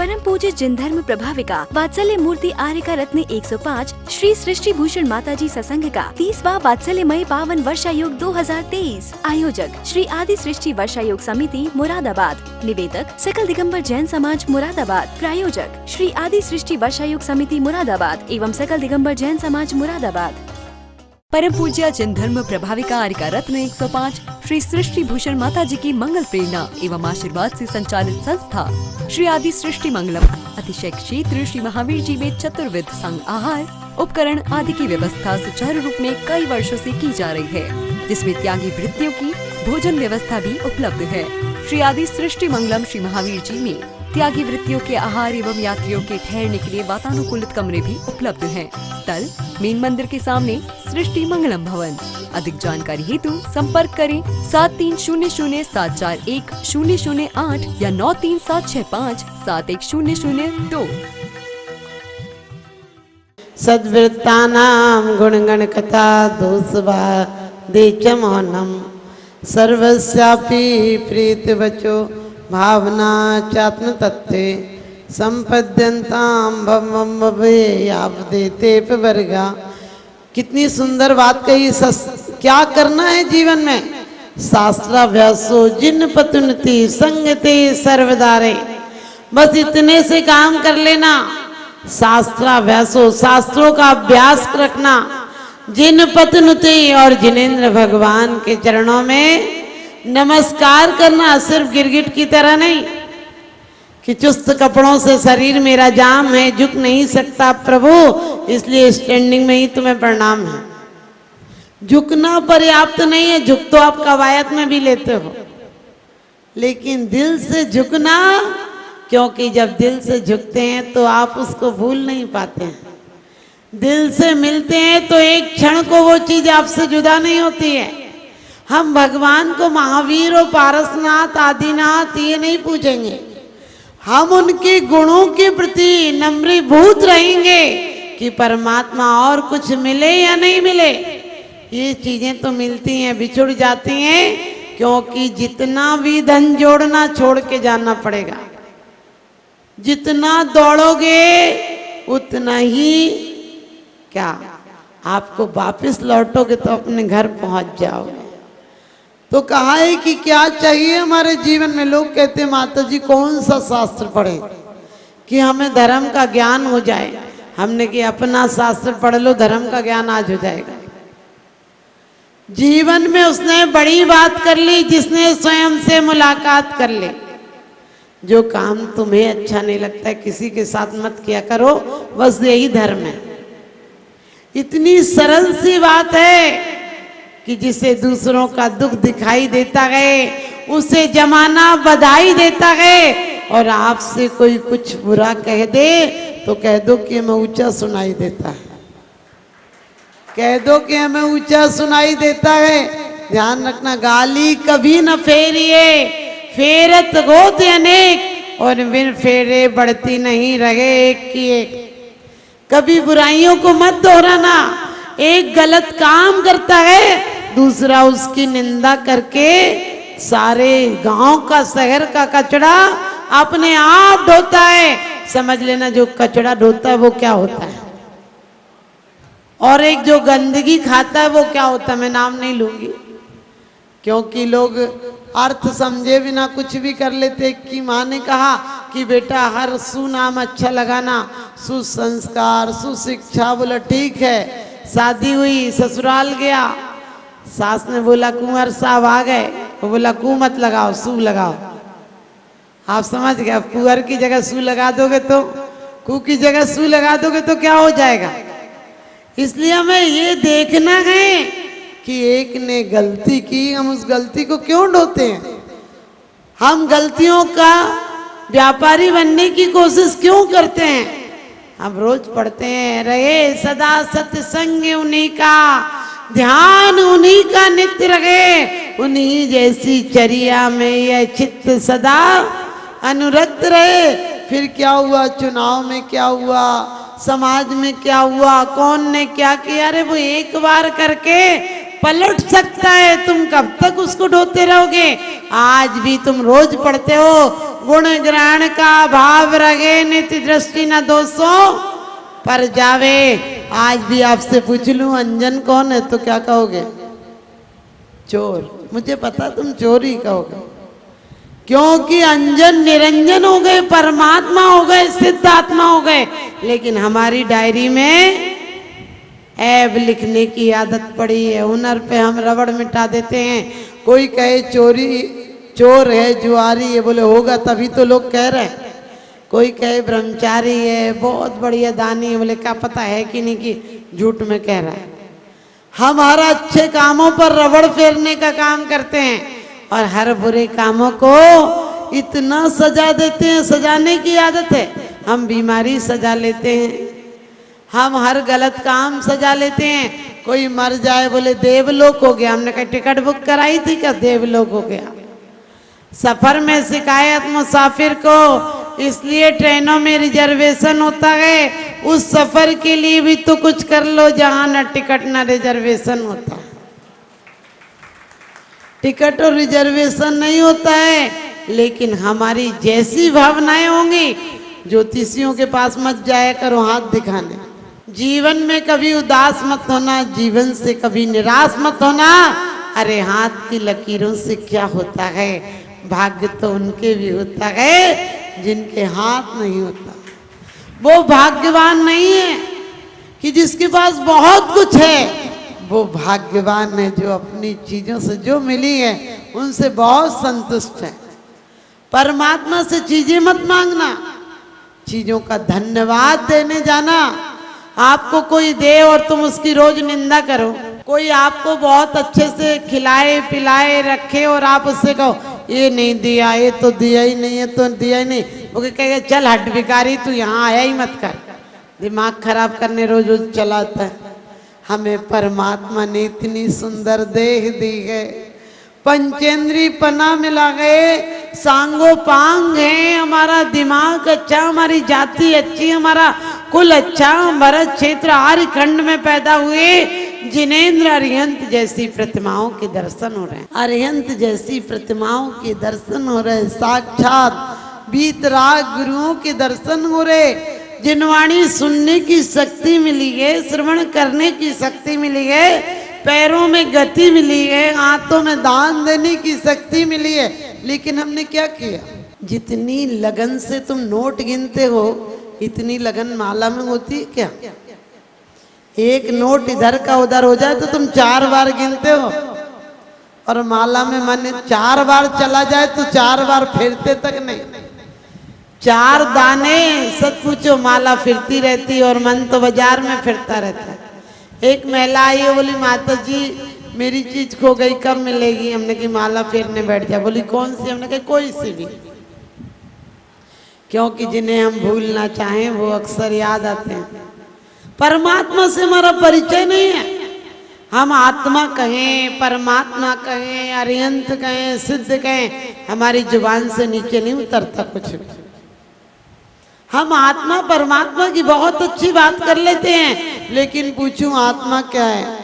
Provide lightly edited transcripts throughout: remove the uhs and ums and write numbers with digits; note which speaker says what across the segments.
Speaker 1: परम पूज्य जिन धर्म प्रभाविका वात्सल्य मूर्ति आर्यका रत्न 105 श्री सृष्टि भूषण माताजी सत्संग का 30वां वात्सल्यमय पावन वर्षा योग 2023। आयोजक श्री आदि सृष्टि वर्षा योग समिति मुरादाबाद। निवेदक सकल दिगंबर जैन समाज मुरादाबाद। प्रायोजक श्री आदि सृष्टि वर्षा योग समिति मुरादाबाद एवं सकल दिगंबर जैन समाज मुरादाबाद। परम पूज्य जिन धर्म प्रभाविका आर्यका रत्न 105 श्री सृष्टि भूषण माता जी की मंगल प्रेरणा एवं आशीर्वाद से संचालित संस्था श्री आदि सृष्टि मंगलम अतिशय क्षेत्र श्री महावीर जी में चतुर्विध संग आहार उपकरण आदि की व्यवस्था सुचारू रूप में कई वर्षों से की जा रही है, जिसमें त्यागी वृत्तियों की भोजन व्यवस्था भी उपलब्ध है। श्री आदि सृष्टि मंगलम श्री महावीर जी में त्यागी वृत्तियों के आहार एवं यात्रियों के ठहरने के लिए वातानुकूलित कमरे भी उपलब्ध हैं। स्थल मेन मंदिर के सामने सृष्टि मंगलम भवन। अधिक जानकारी हेतु संपर्क करें 7300741008 या 93765710002।
Speaker 2: सद्वृत्तानां गुणगण कथा दोषवा देचमौनम सर्वस्यापि प्रीतिवचो भावना चात्म तत्वे संपद्यन्तां भवं भवे यावदेते वर्गा। कितनी सुंदर बात कही। क्या करना है जीवन में? शास्त्राभ्यासो जिन पतुनति संगते सर्वदारे। बस इतने से काम कर लेना। शास्त्राभ्यासो शास्त्रों का अभ्यास रखना। जिन पतनुते और जिनेन्द्र भगवान के चरणों में नमस्कार करना, सिर्फ गिरगिट की तरह नहीं कि चुस्त कपड़ों से शरीर मेरा जाम है, झुक नहीं सकता प्रभु, इसलिए स्टैंडिंग में ही तुम्हें प्रणाम है। झुकना पर्याप्त नहीं है, झुक तो आप कवायद में भी लेते हो, लेकिन दिल से झुकना, क्योंकि जब दिल से झुकते हैं तो आप उसको भूल नहीं पाते हैं। दिल से मिलते हैं तो एक क्षण को वो चीज आपसे जुदा नहीं होती है। हम भगवान को महावीर और पारसनाथ आदिनाथ ये नहीं पूछेंगे, हम उनके गुणों के प्रति नम्रीभूत रहेंगे कि परमात्मा और कुछ मिले या नहीं मिले। ये चीजें तो मिलती हैं, बिछुड़ जाती हैं, क्योंकि जितना भी धन जोड़ना छोड़ के जाना पड़ेगा। जितना दौड़ोगे उतना ही क्या आपको वापस लौटोगे तो अपने घर पहुंच जाओगे। तो कहा है कि क्या चाहिए हमारे जीवन में। लोग कहते हैं माता जी कौन सा शास्त्र पढ़े कि हमें धर्म का ज्ञान हो जाए। हमने कि अपना शास्त्र पढ़ लो, धर्म का ज्ञान आज हो जाएगा। जीवन में उसने बड़ी बात कर ली जिसने स्वयं से मुलाकात कर ली। जो काम तुम्हें अच्छा नहीं लगता है किसी के साथ मत किया करो, बस यही धर्म है। इतनी सरल सी बात है कि जिसे दूसरों का दुख दिखाई देता है उसे जमाना बधाई देता है, और आपसे कोई कुछ बुरा कह दे तो कह दो कि हमें ऊंचा सुनाई देता है। कह दो कि हमें ऊंचा सुनाई देता है। ध्यान रखना, गाली कभी न फेरिए, फेरत होते अनेक और बिन फेरे बढ़ती नहीं रहे एक की एक। कभी बुराइयों को मत दोहराना। एक गलत काम करता है, दूसरा उसकी निंदा करके सारे गांव का शहर का कचरा अपने आप ढोता है। समझ लेना जो कचरा ढोता है वो क्या होता है, और एक जो गंदगी खाता है वो क्या होता है। मैं नाम नहीं लूंगी क्योंकि लोग अर्थ समझे बिना कुछ भी कर लेते। कि माँ ने कहा कि बेटा हर सुनाम अच्छा लगाना, सुसंस्कार सुशिक्षा। बोला ठीक है। शादी हुई, ससुराल गया, सास ने बोला कुंवर साहब आ गए, वो बोला कु मत लगाओ सू लगाओ। आप समझ गए। कुंवर की जगह सू लगा दोगे तो, कु की जगह सू लगा दोगे तो क्या हो जाएगा। इसलिए हमें ये देखना है कि एक ने गलती की, हम उस गलती को क्यों ढोते हैं। हम गलतियों का व्यापारी बनने की कोशिश क्यों करते हैं। हम रोज पढ़ते हैं, रहे सदा सत्संग उन्हीं का, ध्यान उन्हीं का नित्य रहे, उन्हीं जैसी चर्या में यह चित्त सदा अनुरक्त रहे। फिर क्या हुआ, चुनाव में क्या हुआ, समाज में क्या हुआ, कौन ने क्या किया, अरे वो एक बार करके पलट सकता है। तुम कब तक उसको ढोते रहोगे। आज भी तुम रोज पढ़ते हो, गुण ग्रहण का भाव रहे, नित्य दृष्टि न दोषों पर जावे। आज भी आपसे पूछ लूं अंजन कौन है तो क्या कहोगे? चोर। मुझे पता तुम चोर ही कहोगे, क्योंकि अंजन निरंजन हो गए, परमात्मा हो गए, सिद्ध आत्मा हो गए। लेकिन हमारी डायरी में ऐब लिखने की आदत पड़ी है, हुनर पे हम रबड़ मिटा देते हैं। कोई कहे चोरी चोर है, जुआरी है, बोले होगा तभी तो लोग कह रहे हैं। कोई कहे ब्रह्मचारी है, बहुत बढ़िया दानी है, बोले क्या पता है कि नहीं कि झूठ में कह रहा है। हम हर अच्छे कामों पर रबड़ फेरने का काम करते हैं और हर बुरे कामों को इतना सजा देते हैं, सजाने की आदत है। हम बीमारी सजा लेते हैं, हम हर गलत काम सजा लेते हैं। कोई मर जाए बोले देवलोक हो गया, हमने कहा टिकट बुक कराई थी क्या देवलोक हो गया। सफर में शिकायत मुसाफिर को, इसलिए ट्रेनों में रिजर्वेशन होता है। उस सफर के लिए भी तो कुछ कर लो जहां न टिकट न रिजर्वेशन होता। टिकट और रिजर्वेशन नहीं होता है, लेकिन हमारी जैसी भावनाएं होंगी। ज्योतिषियों के पास मत जाया करो हाथ दिखाने। जीवन में कभी उदास मत होना, जीवन से कभी निराश मत होना। अरे हाथ की लकीरों से क्या होता है, भाग्य तो उनके भी होता है जिनके हाथ नहीं होता। वो भाग्यवान नहीं है कि जिसके पास बहुत कुछ है, वो भाग्यवान है जो अपनी चीजों से जो मिली है उनसे बहुत संतुष्ट है। परमात्मा से चीजें मत मांगना, चीजों का धन्यवाद देने जाना। आपको कोई दे और तुम उसकी रोज निंदा करो। कोई आपको बहुत अच्छे से खिलाए पिलाए रखे और आप उससे कहो ये नहीं दिया, ये तो दिया ही नहीं, ये तो दिया ही नहीं। वो कहेगा चल हट भिखारी, तू यहाँ आया ही मत कर। दिमाग खराब करने रोज रोज चलाता है। हमें परमात्मा ने इतनी सुंदर देह दी है, पंचेंद्री पना मिला गए, सांगो पांग है, हमारा दिमाग अच्छा, हमारी जाति अच्छी, हमारा कुल अच्छा। भरत क्षेत्र आर्य खंड में पैदा हुए, जिनेन्द्र अरिहंत जैसी प्रतिमाओं के दर्शन हो रहे हैं। अरिहंत जैसी प्रतिमाओं के दर्शन हो रहे, साक्षात बीतराग गुरुओं के दर्शन हो रहे। जिनवाणी सुनने की शक्ति मिली है, श्रवण करने की शक्ति मिली है, पैरों में गति मिली है, हाथों में दान देने की शक्ति मिली है। लेकिन हमने क्या किया? जितनी लगन से तुम नोट गिनते हो, इतनी लगन माला में होती है क्या? एक नोट इधर का उधर हो जाए तो तुम 4 बार गिनते हो, और माला में मन 4 बार चला जाए तो 4 बार फेरते तक नहीं। 4 दाने सच पूछो माला फिरती रहती और मन तो बाजार में फिरता रहता है। एक महिला आई है, बोली माता जी मेरी चीज खो गई, कब मिलेगी? हमने की माला फेरने बैठ जा। बोली कौन सी? हमने कहा कोई सी भी, क्योंकि जिन्हें हम भूलना चाहें वो अक्सर याद आते हैं। परमात्मा से हमारा परिचय नहीं है। हम आत्मा कहें, परमात्मा कहें, अरिहंत कहें, सिद्ध कहें, हमारी जुबान से नीचे नहीं उतरता कुछ भी। हम आत्मा परमात्मा की बहुत अच्छी बात कर लेते हैं, लेकिन पूछूं आत्मा क्या है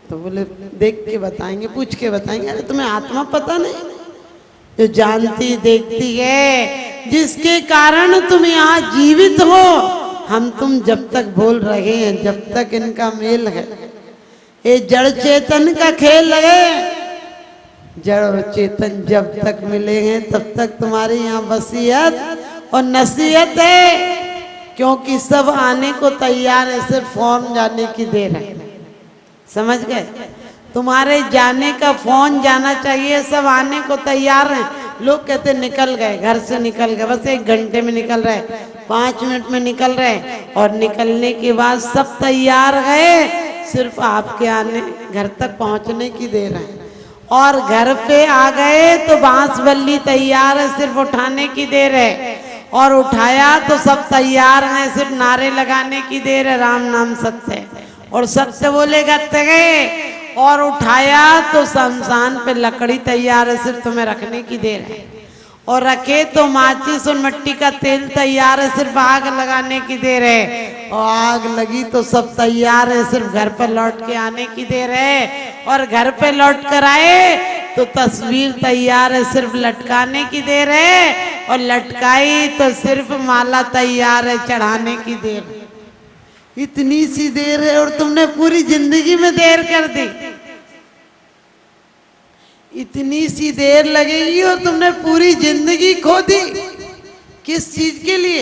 Speaker 2: तो बोले देख के बताएंगे, पूछ के बताएंगे। अरे तुम्हें आत्मा पता नहीं? जो जानती देखती है, जिसके कारण तुम यहाँ जीवित हो। हम तुम जब तक बोल रहे हैं, जब तक इनका मेल है, ये जड़ चेतन का खेल है। जड़ और चेतन जब तक मिले हैं तब तक तुम्हारी यहाँ वसीयत और नसीहत है, क्योंकि सब आने को तैयार है, सिर्फ फोन जाने की देर है। समझ गए? तुम्हारे जाने का फोन जाना चाहिए, सब आने को तैयार हैं। लोग कहते निकल गए, घर से निकल गए, बस 1 घंटे में निकल रहे, 5 मिनट में निकल रहे, और निकलने के बाद सब तैयार है, सिर्फ आपके आने घर तक पहुंचने की देर है। और घर पे आ गए तो बांस बल्ली तैयार है, सिर्फ उठाने की देर है, और उठाया तो सब तैयार हैं, सिर्फ नारे लगाने की देर है, राम नाम सत्य है, और सत्य बोलेगा तगे। और उठाया तो शमशान पे लकड़ी तैयार है, सिर्फ तुम्हें रखने की देर है, और रखे तो माचिस और मिट्टी का तेल तैयार है, सिर्फ आग लगाने की देर है, और आग लगी तो सब तैयार है, सिर्फ घर पर लौट के आने की देर है, और घर पे लौट कर आए तो तस्वीर तैयार है, सिर्फ लटकाने की देर है, और लटकाई तो सिर्फ माला तैयार है, चढ़ाने की देर। इतनी सी देर है और तुमने पूरी जिंदगी में देर कर दी। इतनी सी देर लगेगी और तुमने पूरी जिंदगी खो दी। किस चीज के लिए?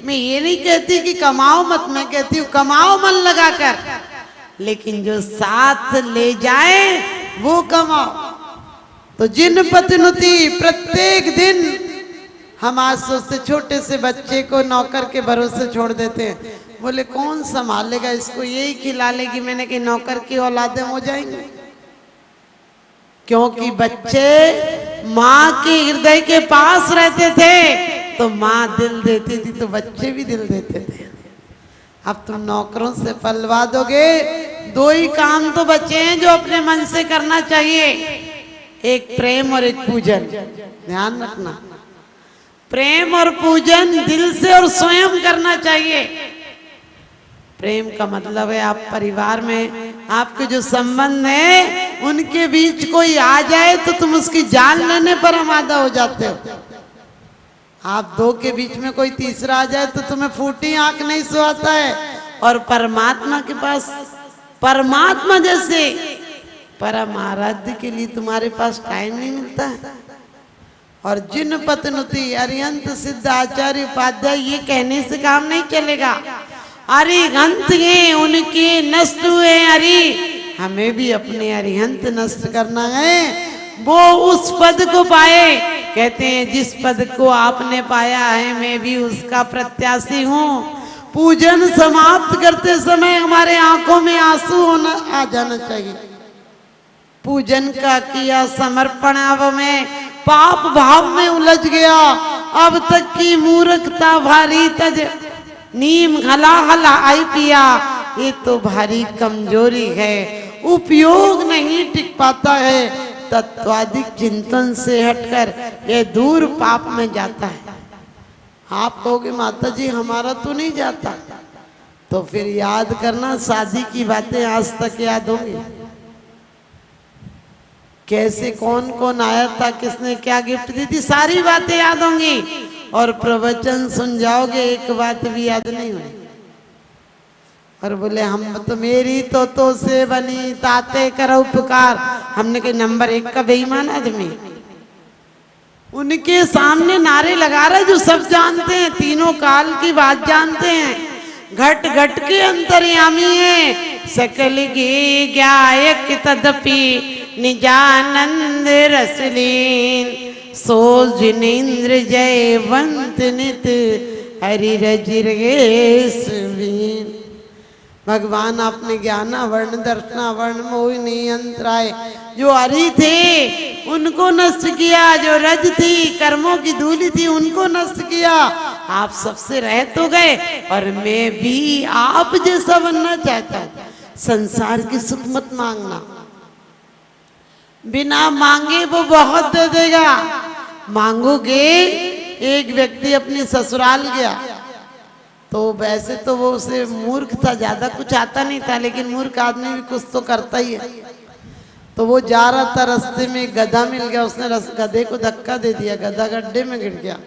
Speaker 2: मैं ये नहीं कहती कि कमाओ मत, मैं कहती हूँ कमाओ मन लगाकर, लेकिन जो साथ ले जाए वो कमाओ। तो जिन पतिनुति प्रत्येक दिन हम आज सोचते छोटे से बच्चे को नौकर के भरोसे छोड़ देते हैं, बोले कौन संभालेगा इसको, यही खिला लेगी। मैंने कि नौकर की औलादें हो जाएंगी, क्योंकि बच्चे माँ के हृदय के पास रहते थे तो माँ दिल देती थी, तो बच्चे भी दिल देते थे। अब तुम नौकरों से पलवा दोगे। दो ही काम तो बचे हैं जो अपने मन से करना चाहिए, एक प्रेम और एक पूजन। ध्यान रखना, प्रेम और पूजन दिल से और स्वयं करना चाहिए। प्रेम का मतलब है आप परिवार में आपके जो संबंध है उनके बीच कोई आ जाए तो तुम उसकी जान लेने पर आमादा हो जाते हो। आप दो के बीच में कोई तीसरा आ जाए तो तुम्हें फूटी आंख नहीं सुहाता है। और परमात्मा के पास, परमात्मा जैसे परम आराध्य के लिए तुम्हारे पास टाइम नहीं मिलता है। और जिन पतिनुति अरिहंत सिद्ध आचार्य उपाध्याय, ये कहने से काम नहीं चलेगा। अरिहंत हैं उनके नष्ट हुए अरि, हमें भी अपने अरिहंत नष्ट करना है। वो उस पद को पाए, कहते हैं जिस पद को आपने पाया है मैं भी उसका प्रत्याशी हूँ। पूजन समाप्त करते समय हमारे आंखों में आंसू होना आ जाना चाहिए। पूजन का किया समर्पण, अब मैं पाप भाव में उलझ गया, अब तक की मूर्खता भारी तज, नीम हला हला आई पिया, ये तो भारी कमजोरी है, उपयोग नहीं टिक पाता है। तत्वाधिक चिंतन से हटकर ये दूर पाप में जाता है। आप कहोगे माता जी हमारा तो नहीं जाता, तो फिर याद करना शादी की बातें आज तक याद होंगी। कैसे कौन कौन आया था, किसने क्या गिफ्ट दी थी, सारी बातें याद होंगी। और प्रवचन सुन जाओगे एक बात भी याद नहीं हुई। और बोले हम तो मेरी तो से बनी ताते करो उपकार। हमने कहा नंबर 1 का बेईमान आदमी, उनके सामने नारे लगा रहे जो सब जानते हैं, तीनों काल की बात जानते हैं, घट घट के अंतर्यामी है, सकल की गायक तदपि निजानंद रसलीन, सो जिनेन्द्र जयवंत नित हरि रजिर्गेशवीन। भगवान आपने ज्ञाना वर्ण दर्शना वर्ण मोहि नहीं अंतराय, जो हरि थे उनको नष्ट किया, जो रज थी कर्मों की धूलि थी उनको नष्ट किया। आप सबसे रह तो गए और मैं भी आप जैसा बनना चाहता हूं। संसार की सुख मत मांगना, बिना मांगे वो बहुत दे देगा। मांगोगे, एक व्यक्ति अपनी ससुराल गया तो वैसे तो वो उसे मूर्ख था, ज्यादा कुछ आता नहीं था, लेकिन मूर्ख आदमी भी कुछ तो करता ही है। तो वो जा रहा था, रास्ते में गधा मिल गया, उसने गधे को धक्का दे दिया, गधा गड्ढे में गिर गया।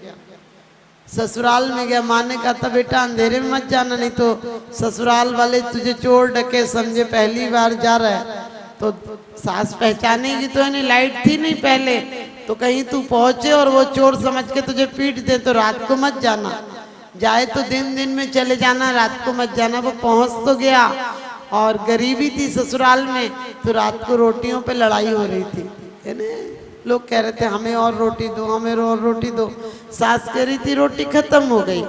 Speaker 2: ससुराल में गया, माँ ने कहा था बेटा अंधेरे में मत जाना, नहीं तो ससुराल वाले तुझे चोर डके समझे, पहली बार जा रहा है तो सास पहचानेगी तो है नहीं, लाइट थी नहीं पहले, तो कहीं तू पहुंचे और वो चोर समझ के तुझे पीट दे तो रात को मत जाना, जाए तो दिन दिन में चले जाना, रात को मत जाना। वो पहुंच तो गया और गरीबी थी ससुराल में, तो रात को रोटियों पे लड़ाई हो रही थी, है ना। लोग कह रहे थे हमें और रोटी दो, हमें और रोटी दो। सास कह रही थी रोटी खत्म हो गई।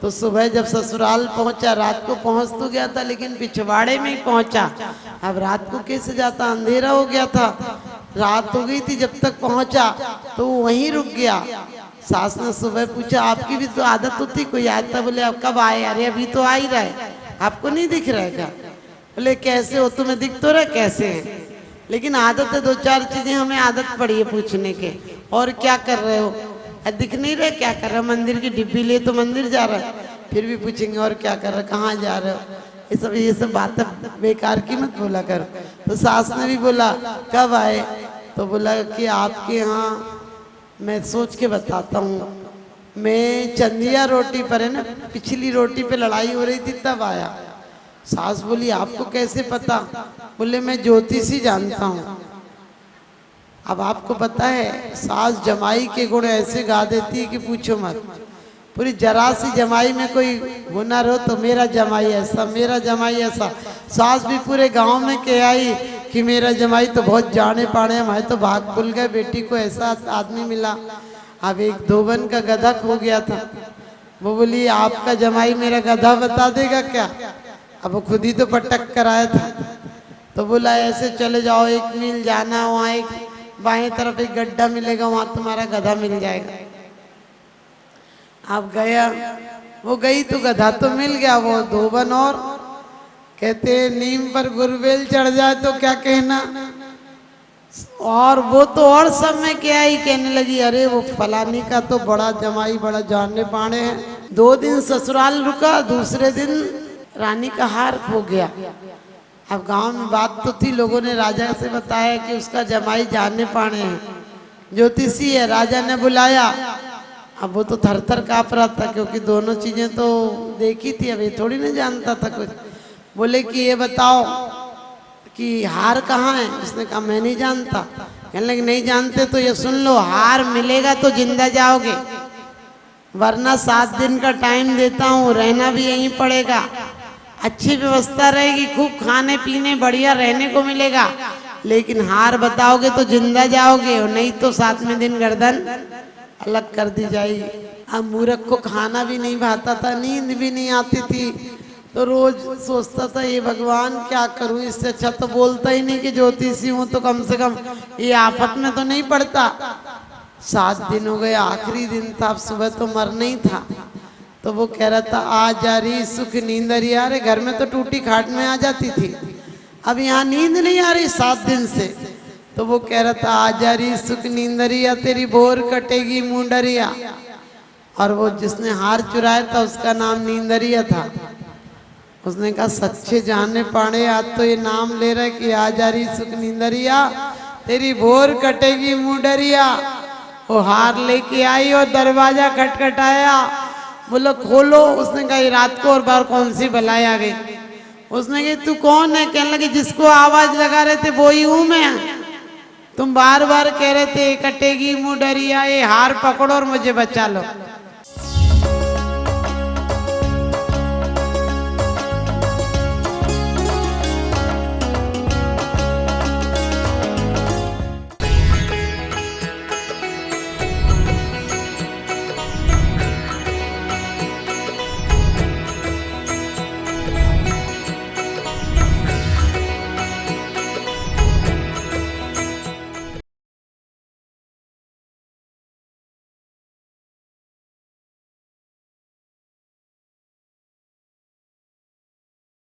Speaker 2: तो सुबह जब ससुराल पहुंचा, रात को पहुंच तो गया था लेकिन पिछवाड़े में ही पहुंचा। अब रात को कैसे जाता, अंधेरा हो गया था, रात हो गई थी जब तक पहुंचा, तो वहीं रुक गया। सास ने सुबह पूछा आपकी भी तो आदत होती, कोई आता? बोले अब कब आए? अरे अभी तो आ ही रहा है, आपको नहीं दिख रहेगा। बोले कैसे हो? तुम्हें दिख तो रहा कैसे है, लेकिन आदत है, दो चार चीजें हमें आदत पड़ी है पूछने के। और क्या कर रहे हो? दिख नहीं रहे, क्या कर रहे हो? मंदिर की डिब्बी ले तो मंदिर जा रहा है, फिर भी पूछेंगे और क्या कर रहे हो, कहाँ जा रहे हो? ये सब बातें बेकार की मत बोला कर। तो सास ने भी बोला कब आए? तो बोला कि आपके यहाँ मैं सोच के बताता हूँ। मैं चंदिया रोटी पर, है ना, पिछली रोटी पे लड़ाई हो रही थी तब आया। सास बोली आपको कैसे पता? बोले मैं ज्योतिषी जानता हूँ। अब आपको पता है सास जमाई के गुण ऐसे गा देती है कि पूछो मत। पूरी जरा सी जमाई में कोई हुनर हो तो मेरा जमाई ऐसा, मेरा जमाई ऐसा। सास भी पूरे गांव में कह आई कि मेरा जमाई तो बहुत जाने पाने, हमारे तो भाग खुल गए, बेटी को ऐसा आदमी मिला। अब एक धोबन का गधा खो गया था, वो बोली आपका जमाई मेरा गधा बता देगा क्या? अब वो खुद ही तो पटक कर आया था। तो बोला ऐसे चले जाओ, 1 मील जाना, वहाँ एक बाएं तरफ एक गड्ढा मिलेगा, वहां तुम्हारा गधा मिल जाएगा। आप गया, वो गई तो गधा तो मिल गया। वो धोबन और कहते नीम पर गुरबेल चढ़ जाए तो क्या कहना। और वो तो और सब में क्या ही कहने लगी, अरे वो फलानी का तो बड़ा जमाई बड़ा जानने पाने है। 2 दिन ससुराल रुका, दूसरे दिन रानी का हार खो गया। अब गांव में बात तो थी, लोगों ने राजा से बताया कि उसका जमाई जानने पाने हैं, ज्योतिषी है। राजा ने बुलाया। अब वो तो थर थर काँप रहा था, क्योंकि दोनों चीजें तो देखी थी, अब ये थोड़ी ना जानता था कुछ। बोले कि ये बताओ कि हार कहाँ है? उसने कहा मैं नहीं जानता। कहने लगे नहीं जानते तो ये सुन लो, हार मिलेगा तो जिंदा जाओगे, वरना 7 दिन का टाइम देता हूँ, रहना भी यहीं पड़ेगा। अच्छी व्यवस्था रहेगी, खूब खाने पीने बढ़िया रहने को मिलेगा, लेकिन हार बताओगे तो जिंदा जाओगे, और नहीं तो 7वें दिन गर्दन अलग कर दी जाएगी। अब मूर्ख को खाना भी नहीं भाता था, नींद भी नहीं आती थी, तो रोज सोचता था ये भगवान क्या करूं, इससे अच्छा तो बोलता ही नहीं कि ज्योतिषी हूं, तो कम से कम ये आफत में तो नहीं पड़ता। 7 दिन हो गए, आखिरी दिन था, अब सुबह तो मरना ही था। तो वो कह रहा था आ जा रही सुख नींदरिया। अरे घर में तो टूटी खाट में आ जाती थी, अब यहाँ नींद नहीं आ रही 7 दिन से। तो वो कह रहा था आ जा रही सुख नींदरिया, तेरी भोर कटेगी मुंडरिया। और वो जिसने हार चुराया था उसका नाम नींदरिया था। उसने कहा सच्चे जाने पाड़े, आज तो ये नाम ले रहा है कि आ जा रही सुख नींदरिया, तेरी भोर कटेगी मुंडरिया। वो हार लेके आई और दरवाजा खटखटाया। बोलो खोलो। उसने कहा रात को और बार कौन सी बलाई आ गई? उसने कहा तू कौन है? कहने लगे जिसको आवाज लगा रहे थे वो ही हूं मैं। तुम बार बार कह रहे थे कटेगी मुंह डरिया, ये हार पकड़ो और मुझे बचा लो।